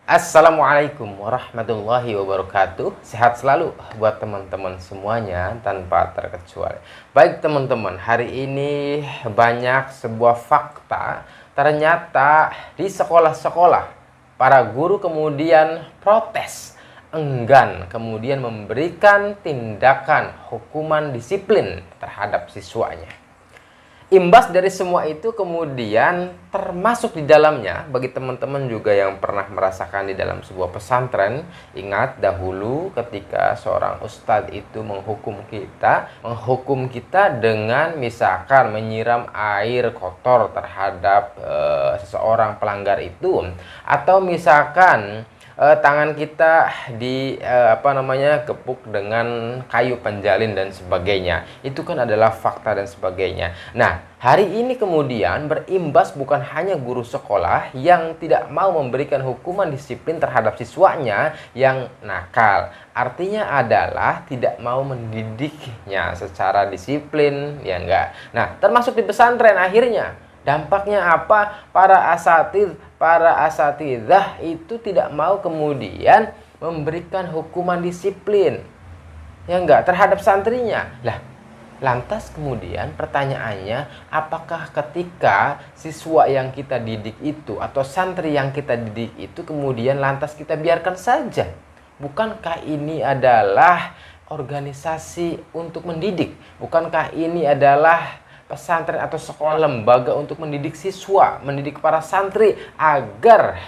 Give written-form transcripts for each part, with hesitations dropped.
Assalamualaikum warahmatullahi wabarakatuh. Sehat selalu buat teman-teman semuanya tanpa terkecuali. Baik teman-teman, hari ini banyak sebuah fakta. Ternyata di sekolah-sekolah para guru kemudian protes, enggan kemudian memberikan tindakan hukuman disiplin terhadap siswanya. Imbas dari semua itu kemudian termasuk di dalamnya bagi teman-teman juga yang pernah merasakan di dalam sebuah pesantren. Ingat dahulu ketika seorang ustadz itu menghukum kita dengan misalkan menyiram air kotor terhadap seseorang pelanggar itu, atau misalkan tangan kita gepuk dengan kayu penjalin dan sebagainya. Itu kan adalah fakta dan sebagainya. Nah, hari ini kemudian berimbas bukan hanya guru sekolah yang tidak mau memberikan hukuman disiplin terhadap siswanya yang nakal. Artinya adalah tidak mau mendidiknya secara disiplin, ya enggak. Nah, termasuk di pesantren akhirnya. Dampaknya apa? Para asatidzah itu tidak mau kemudian memberikan hukuman disiplin, ya enggak, terhadap santrinya. Lah, lantas kemudian pertanyaannya, apakah ketika siswa yang kita didik itu atau santri yang kita didik itu kemudian lantas kita biarkan saja? Bukankah ini adalah organisasi untuk mendidik? Bukankah ini adalah pesantren atau sekolah, lembaga untuk mendidik siswa, mendidik para santri agar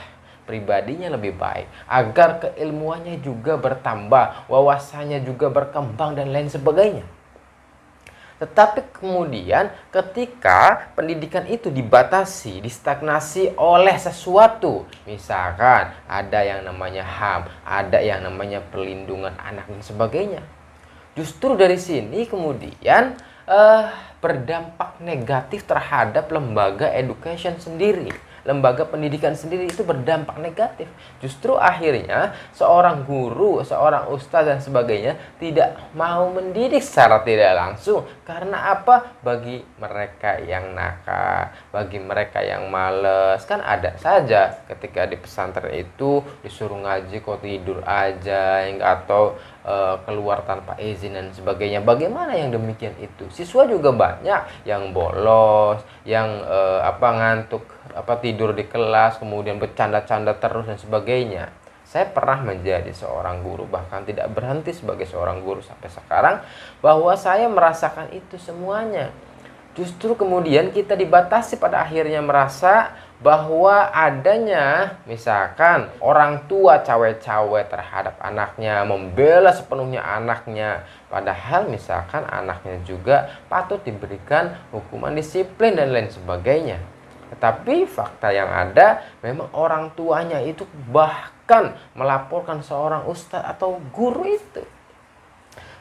pribadinya lebih baik, agar keilmuannya juga bertambah, wawasannya juga berkembang dan lain sebagainya. Tetapi kemudian ketika pendidikan itu dibatasi, distagnasi oleh sesuatu, misalkan ada yang namanya HAM, ada yang namanya perlindungan anak dan sebagainya. Justru dari sini kemudian berdampak negatif terhadap lembaga education sendiri, lembaga pendidikan sendiri itu berdampak negatif. Justru akhirnya seorang guru, seorang ustadz dan sebagainya tidak mau mendidik secara tidak langsung. Karena apa? Bagi mereka yang nakal, bagi mereka yang males, kan ada saja ketika di pesantren itu disuruh ngaji kok tidur aja, atau keluar tanpa izin dan sebagainya. Bagaimana yang demikian itu? Siswa juga banyak yang bolos, yang ngantuk, tidur di kelas, kemudian bercanda-canda terus dan sebagainya. Saya pernah menjadi seorang guru, bahkan tidak berhenti sebagai seorang guru sampai sekarang, bahwa saya merasakan itu semuanya. Justru kemudian kita dibatasi, pada akhirnya merasa bahwa adanya misalkan orang tua cawe-cawe terhadap anaknya, membela sepenuhnya anaknya, padahal misalkan anaknya juga patut diberikan hukuman disiplin dan lain sebagainya. Tetapi fakta yang ada memang orang tuanya itu bahkan melaporkan seorang ustadz atau guru itu.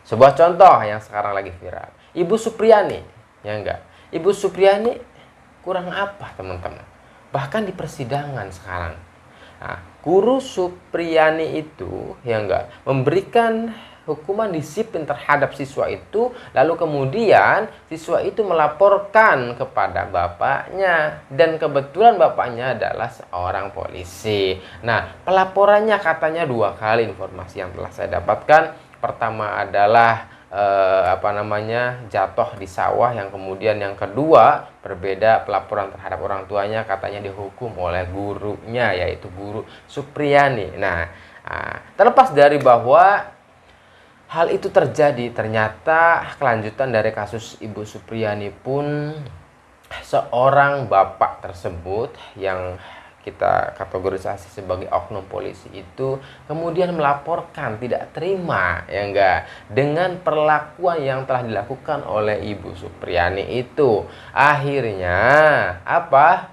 Sebuah contoh yang sekarang lagi viral, Ibu Supriani, ya enggak? Ibu Supriani kurang apa teman-teman? Bahkan di persidangan sekarang, nah, guru Supriani itu ya enggak memberikan hukuman disiplin terhadap siswa itu, lalu kemudian siswa itu melaporkan kepada bapaknya, dan kebetulan bapaknya adalah seorang polisi. Nah, pelaporannya katanya 2 kali, informasi yang telah saya dapatkan. Pertama adalah jatuh di sawah, yang kemudian yang kedua berbeda, pelaporan terhadap orang tuanya katanya dihukum oleh gurunya, yaitu guru Supriani. Nah, terlepas dari bahwa hal itu terjadi, ternyata kelanjutan dari kasus Ibu Supriani pun seorang bapak tersebut yang kita kategorisasi sebagai oknum polisi itu kemudian melaporkan tidak terima, ya enggak, dengan perlakuan yang telah dilakukan oleh Ibu Supriani itu. Akhirnya apa?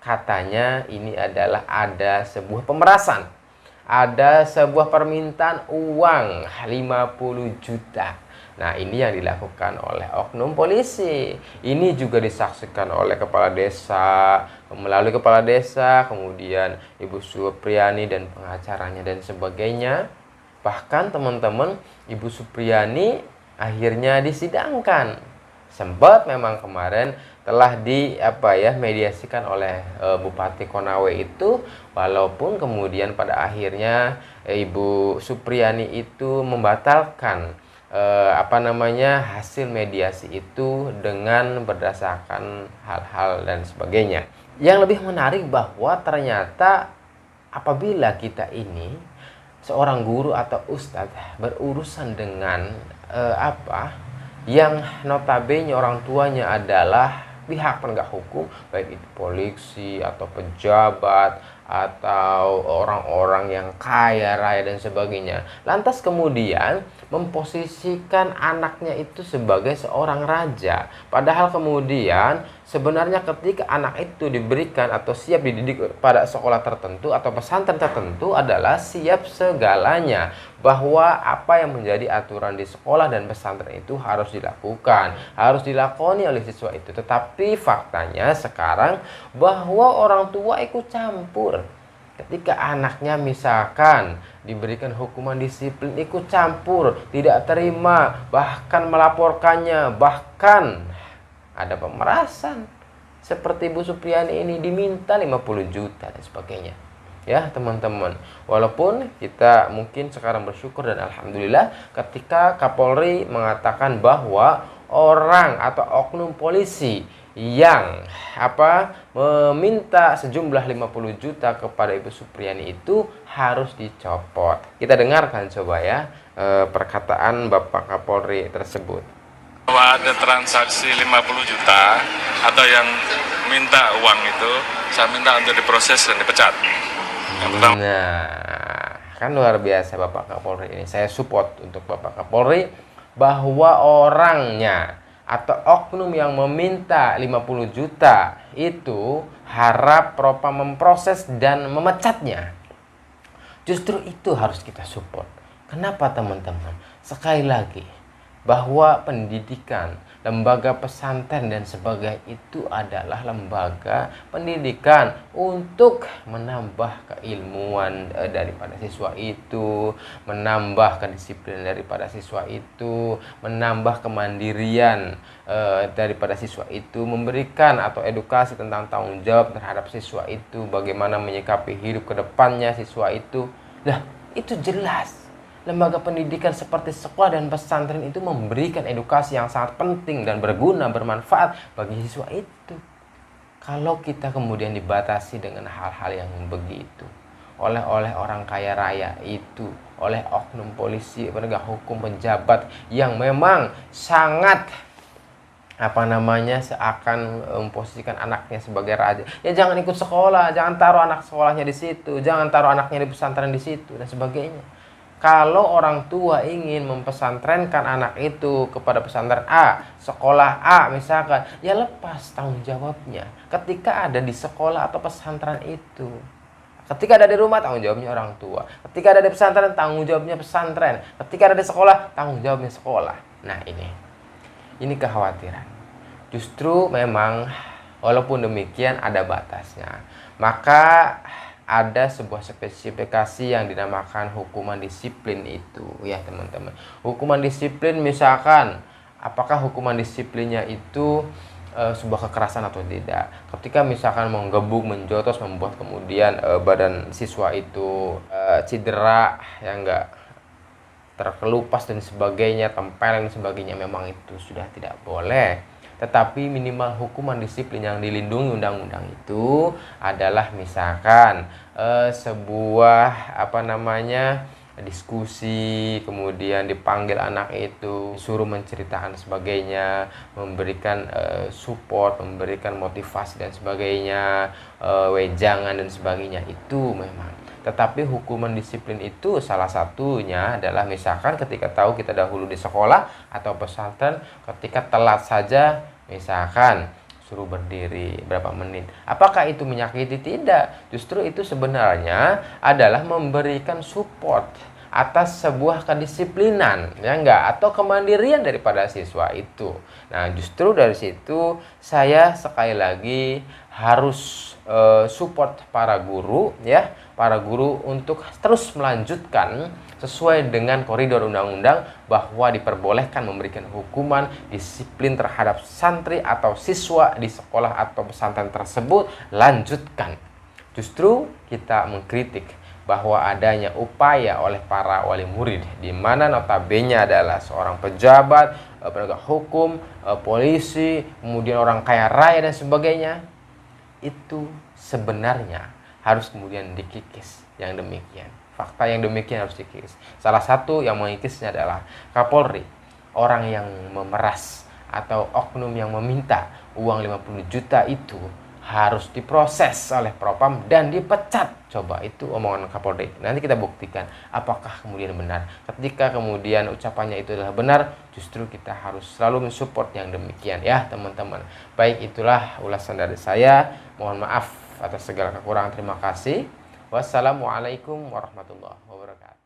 Katanya ini adalah ada sebuah pemerasan, ada sebuah permintaan uang 50 juta. Nah, ini yang dilakukan oleh oknum polisi. Ini juga disaksikan oleh kepala desa, melalui kepala desa, kemudian Ibu Supriani dan pengacaranya dan sebagainya. Bahkan teman-teman, Ibu Supriani akhirnya disidangkan. Sempat memang kemarin telah mediasikan oleh Bupati Konawe itu, walaupun kemudian pada akhirnya Ibu Supriani itu membatalkan hasil mediasi itu dengan berdasarkan hal-hal dan sebagainya. Yang lebih menarik bahwa ternyata apabila kita ini seorang guru atau ustadz berurusan dengan yang notabene orang tuanya adalah pihak penegak hukum, baik itu polisi atau pejabat atau orang-orang yang kaya raya dan sebagainya, lantas kemudian memposisikan anaknya itu sebagai seorang raja, padahal kemudian sebenarnya ketika anak itu diberikan atau siap dididik pada sekolah tertentu atau pesantren tertentu adalah siap segalanya, bahwa apa yang menjadi aturan di sekolah dan pesantren itu harus dilakukan, harus dilakoni oleh siswa itu. Tetapi faktanya sekarang bahwa orang tua ikut campur. Ketika anaknya misalkan diberikan hukuman disiplin, ikut campur, tidak terima, bahkan melaporkannya, bahkan ada pemerasan. Seperti Bu Supriani ini diminta 50 juta dan sebagainya. Ya teman-teman, walaupun kita mungkin sekarang bersyukur dan alhamdulillah ketika Kapolri mengatakan bahwa orang atau oknum polisi yang meminta sejumlah 50 juta kepada Ibu Supriani itu harus dicopot. Kita dengarkan coba ya perkataan Bapak Kapolri tersebut. Bahwa ada transaksi 50 juta atau yang minta uang itu, saya minta untuk diproses dan dipecat. Nah, kan luar biasa Bapak Kapolri ini. Saya support untuk Bapak Kapolri bahwa orangnya atau oknum yang meminta 50 juta itu harap propam memproses dan memecatnya. Justru itu harus kita support. Kenapa teman-teman? Sekali lagi, bahwa pendidikan, lembaga pesantren dan sebagainya itu adalah lembaga pendidikan untuk menambah keilmuan daripada siswa itu, menambah kedisiplinan daripada siswa itu, menambah kemandirian daripada siswa itu, memberikan atau edukasi tentang tanggung jawab terhadap siswa itu, bagaimana menyikapi hidup ke depannya siswa itu. Lah, itu jelas. Lembaga pendidikan seperti sekolah dan pesantren itu memberikan edukasi yang sangat penting dan berguna, bermanfaat bagi siswa itu. Kalau kita kemudian dibatasi dengan hal-hal yang begitu oleh orang kaya raya itu, oleh oknum polisi, penegak hukum, pejabat yang memang sangat seakan memposisikan anaknya sebagai raja. Ya jangan ikut sekolah, jangan taruh anak sekolahnya di situ, jangan taruh anaknya di pesantren di situ dan sebagainya. Kalau orang tua ingin mempesantrenkan anak itu kepada pesantren A, sekolah A misalkan, ya lepas tanggung jawabnya. Ketika ada di sekolah atau pesantren itu, ketika ada di rumah tanggung jawabnya orang tua, ketika ada di pesantren tanggung jawabnya pesantren, ketika ada di sekolah tanggung jawabnya sekolah. Nah ini kekhawatiran. Justru memang walaupun demikian ada batasnya. Maka ada sebuah spesifikasi yang dinamakan hukuman disiplin itu ya teman-teman. Hukuman disiplin misalkan apakah hukuman disiplinnya itu sebuah kekerasan atau tidak. Ketika misalkan menggebuk, menjotos, membuat kemudian badan siswa itu cedera, yang enggak terkelupas dan sebagainya, tempel dan sebagainya, memang itu sudah tidak boleh. Tetapi minimal hukuman disiplin yang dilindungi undang-undang itu adalah misalkan sebuah diskusi, kemudian dipanggil anak itu, suruh menceritakan sebagainya, memberikan support, memberikan motivasi dan sebagainya, wejangan dan sebagainya, itu memang. Tetapi hukuman disiplin itu salah satunya adalah misalkan ketika tahu kita dahulu di sekolah atau pesantren, ketika telat saja misalkan suruh berdiri berapa menit. Apakah itu menyakiti? Tidak. Justru itu sebenarnya adalah memberikan support atas sebuah kedisiplinan, ya enggak, atau kemandirian daripada siswa itu. Nah, justru dari situ saya sekali lagi harus support para guru ya para guru untuk terus melanjutkan sesuai dengan koridor undang-undang bahwa diperbolehkan memberikan hukuman disiplin terhadap santri atau siswa di sekolah atau pesantren tersebut. Lanjutkan. Justru kita mengkritik bahwa adanya upaya oleh para wali murid di mana notabene adalah seorang pejabat, penegak hukum, polisi, kemudian orang kaya raya dan sebagainya, itu sebenarnya harus kemudian dikikis yang demikian. Fakta yang demikian harus dikikis. Salah satu yang mengikisnya adalah Kapolri, orang yang memeras atau oknum yang meminta uang 50 juta itu harus diproses oleh Propam dan dipecat. Coba, itu omongan Kapolri. Nanti kita buktikan apakah kemudian benar. Ketika kemudian ucapannya itu adalah benar, justru kita harus selalu mensupport yang demikian ya teman-teman. Baik, itulah ulasan dari saya. Mohon maaf atas segala kekurangan. Terima kasih. Wassalamualaikum warahmatullahi wabarakatuh.